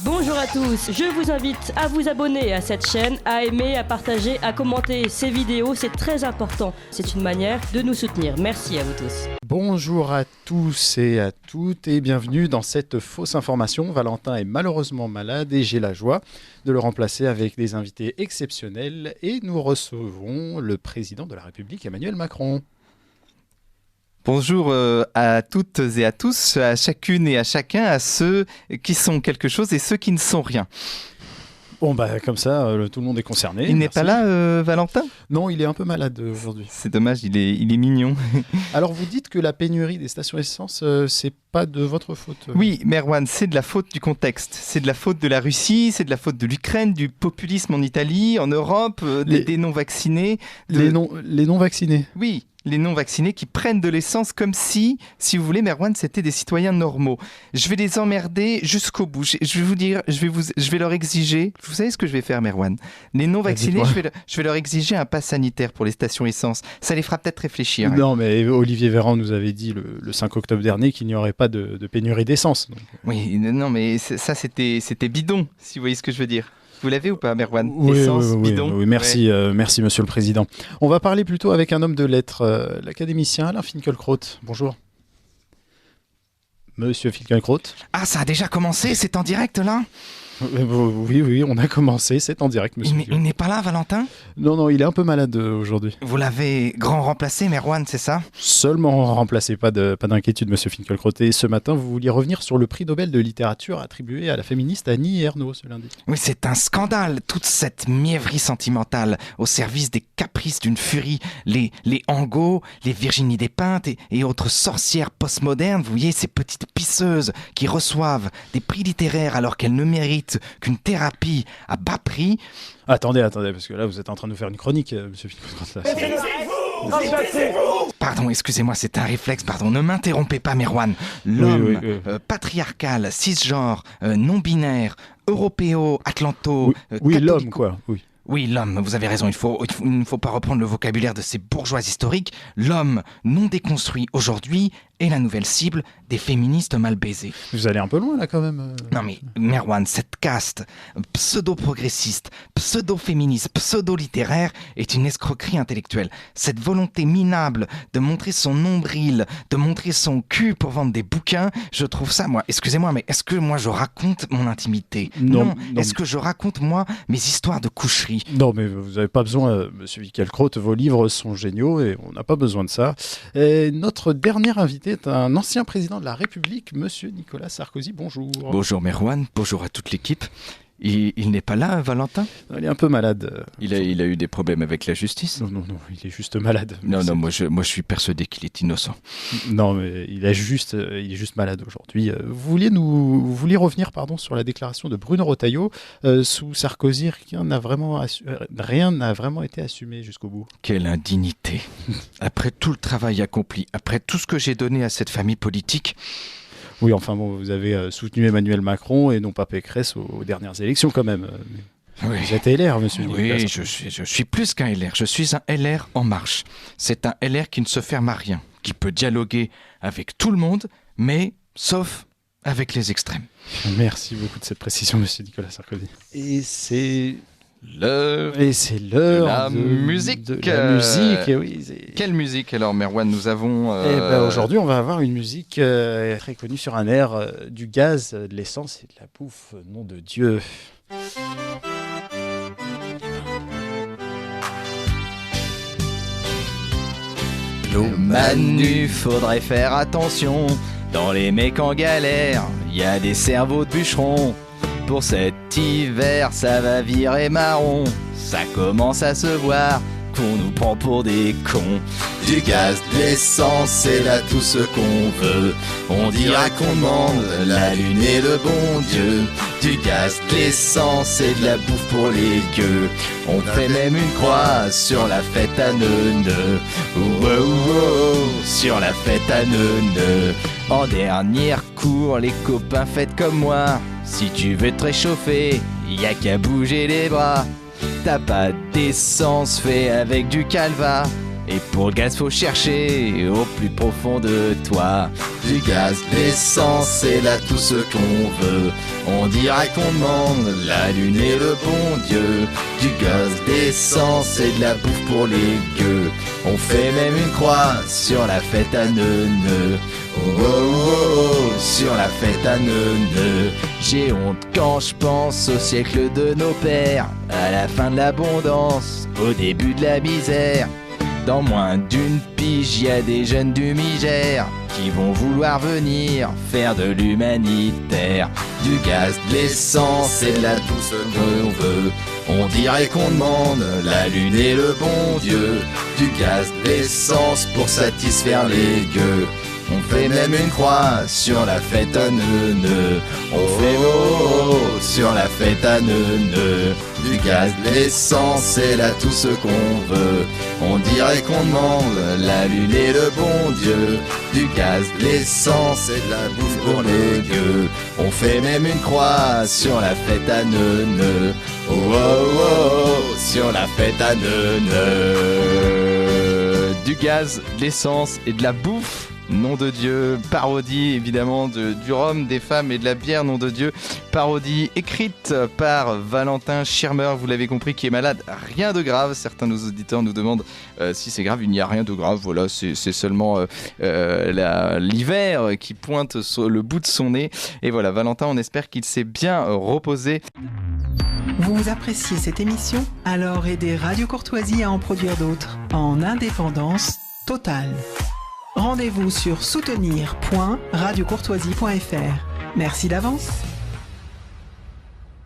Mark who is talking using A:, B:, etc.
A: Bonjour à tous, je vous invite à vous abonner à cette chaîne, à aimer, à partager, à commenter ces vidéos, c'est très important. C'est une manière de nous soutenir. Merci à vous tous.
B: Bonjour à tous et à toutes et bienvenue dans cette fausse information. Valentin est malheureusement malade et j'ai la joie de le remplacer avec des invités exceptionnels et nous recevons le président de la République Emmanuel Macron.
C: Bonjour à toutes et à tous, à chacune et à chacun, à ceux qui sont quelque chose et ceux qui ne sont rien.
B: Bon bah comme ça, tout le monde est concerné.
C: Il n'est pas là, Valentin ?
B: Non, il est un peu malade aujourd'hui.
C: C'est dommage, il est mignon.
B: Alors vous dites que la pénurie des stations essence, c'est pas de votre faute.
C: Oui, Merwan, c'est de la faute du contexte. C'est de la faute de la Russie, c'est de la faute de l'Ukraine, du populisme en Italie, en Europe, des non-vaccinés.
B: Les non-vaccinés.
C: Oui. Les non-vaccinés qui prennent de l'essence comme si vous voulez, Merwan, c'était des citoyens normaux. Je vais les emmerder jusqu'au bout. Je vais vous dire, je vais leur exiger. Vous savez ce que je vais faire, Merwan ? Les non-vaccinés, je vais leur exiger un pass sanitaire pour les stations essence. Ça les fera peut-être réfléchir.
B: Non, mais Olivier Véran nous avait dit le 5 octobre dernier qu'il n'y aurait pas de pénurie d'essence. Donc...
C: Oui, non, mais ça, c'était bidon, si vous voyez ce que je veux dire. Vous l'avez ou pas, Merwan ?
B: Oui,
C: Essence, bidon.
B: Oui, merci, merci Monsieur le Président. On va parler plutôt avec un homme de lettres, l'académicien Alain Finkielkraut. Bonjour. Monsieur Finkielkraut.
D: Ah, ça a déjà commencé, c'est en direct là ?
B: Oui, on a commencé, c'est en direct, monsieur.
D: Il n'est pas là, Valentin ?
B: Non, il est un peu malade aujourd'hui.
D: Vous l'avez grand remplacé, Merwan, c'est ça ?
B: Seulement remplacé, pas d'inquiétude, monsieur Finkielkraut. Et ce matin, vous vouliez revenir sur le prix Nobel de littérature attribué à la féministe Annie Ernaux ce lundi.
D: Oui, c'est un scandale, toute cette mièvrerie sentimentale au service des caprices d'une furie. Les Angot, les Virginie Despentes et autres sorcières postmodernes, vous voyez, ces petites pisseuses qui reçoivent des prix littéraires alors qu'elles ne méritent qu'une thérapie à bas prix.
B: Attendez, parce que là, vous êtes en train de nous faire une chronique, monsieur Finkielkraut.
D: Pardon, excusez-moi, c'est un réflexe, pardon. Ne m'interrompez pas, Merwan. L'homme patriarcal, cisgenre, non-binaire, européo, atlanto...
B: Oui, l'homme, quoi, oui.
D: Oui, l'homme, vous avez raison, il ne faut pas reprendre le vocabulaire de ces bourgeois historiques. L'homme non déconstruit aujourd'hui est la nouvelle cible des féministes mal baisées.
B: Vous allez un peu loin là quand même.
D: Non mais Merwan, cette caste pseudo-progressiste, pseudo-féministe, pseudo-littéraire est une escroquerie intellectuelle. Cette volonté minable de montrer son nombril, de montrer son cul pour vendre des bouquins, je trouve ça, moi, excusez-moi, mais est-ce que moi je raconte mon intimité ? Non. Est-ce que je raconte moi mes histoires de coucherie ?
B: Non, mais vous n'avez pas besoin, monsieur Finkielkraut, vos livres sont géniaux et on n'a pas besoin de ça. Et notre dernier invité est un ancien président de la République, monsieur Nicolas Sarkozy. Bonjour.
C: Bonjour Merwan, bonjour à toute l'équipe. Il n'est pas là, Valentin ?
B: Il est un peu malade.
C: Il a eu des problèmes avec la justice ?
B: Non, il est juste malade.
C: Non, moi je suis persuadé qu'il est innocent.
B: Non, mais il est juste malade aujourd'hui. Vous vouliez revenir sur la déclaration de Bruno Retailleau. Sous Sarkozy, rien n'a vraiment été assumé jusqu'au bout.
C: Quelle indignité. Après tout le travail accompli, après tout ce que j'ai donné à cette famille politique...
B: Oui, enfin bon, vous avez soutenu Emmanuel Macron et non pas Pécresse aux dernières élections quand même.
C: Oui.
B: Vous êtes LR, monsieur.
C: Oui, je suis plus qu'un LR. Je suis un LR en marche. C'est un LR qui ne se ferme à rien, qui peut dialoguer avec tout le monde, mais sauf avec les extrêmes.
B: Merci beaucoup de cette précision, monsieur Nicolas Sarkozy. Et c'est
C: l'heure
B: de
C: la musique.
B: Oui,
C: quelle musique alors, Merwan ? Nous avons...
B: Aujourd'hui, on va avoir une musique très connue sur un air du gaz, de l'essence et de la bouffe, nom de Dieu.
C: L'eau Manu, faudrait faire attention. Dans les mecs en galère, y a des cerveaux de bûcherons. Pour cet hiver, ça va virer marron. Ça commence à se voir qu'on nous prend pour des cons. Du gaz, de l'essence, c'est là tout ce qu'on veut. On dira qu'on demande la lune et le bon Dieu. Du gaz, de l'essence et de la bouffe pour les gueux. On fait même une croix sur la fête à Neuneu. Sur la fête à Neuneu. En dernière cour, les copains, faites comme moi. Si tu veux te réchauffer, y a qu'à bouger les bras. T'as pas d'essence fait avec du calva. Et pour le gaz faut chercher au plus profond de toi. Du gaz, l'essence, c'est là tout ce qu'on veut. On dirait qu'on demande la lune et le bon Dieu. Du gaz, l'essence et de la bouffe pour les gueux. On fait même une croix sur la fête à Neuneu. Oh, oh, oh, oh, sur la fête à Neuneu. J'ai honte quand je pense au siècle de nos pères, à la fin de l'abondance, au début de la misère. Dans moins d'une pige, y a des jeunes du Niger qui vont vouloir venir faire de l'humanitaire. Du gaz, de l'essence et de la douce qu'on veut. On dirait qu'on demande la lune et le bon Dieu. Du gaz, de l'essence pour satisfaire les gueux. On fait même une croix sur la fête à Neuneu. On fait oh, sur la fête à Neuneu. Du gaz, de l'essence et là tout ce qu'on veut. On dirait qu'on demande la lune et le bon Dieu. Du gaz, de l'essence et de la bouffe pour les gueux. On fait même une croix sur la fête à Neuneu. Oh, oh, oh, sur la fête à Neuneu. Du gaz, de l'essence et de la bouffe. Nom de Dieu, parodie évidemment du rhum, des femmes et de la bière, nom de Dieu, parodie écrite par Valentin Schirmer, vous l'avez compris, qui est malade, rien de grave, certains de nos auditeurs nous demandent si c'est grave, il n'y a rien de grave, voilà, c'est seulement l'hiver qui pointe sur le bout de son nez, et voilà, Valentin, on espère qu'il s'est bien reposé.
E: Vous appréciez cette émission? Alors aidez Radio Courtoisie à en produire d'autres, en indépendance totale. Rendez-vous sur soutenir.radiocourtoisie.fr. Merci d'avance.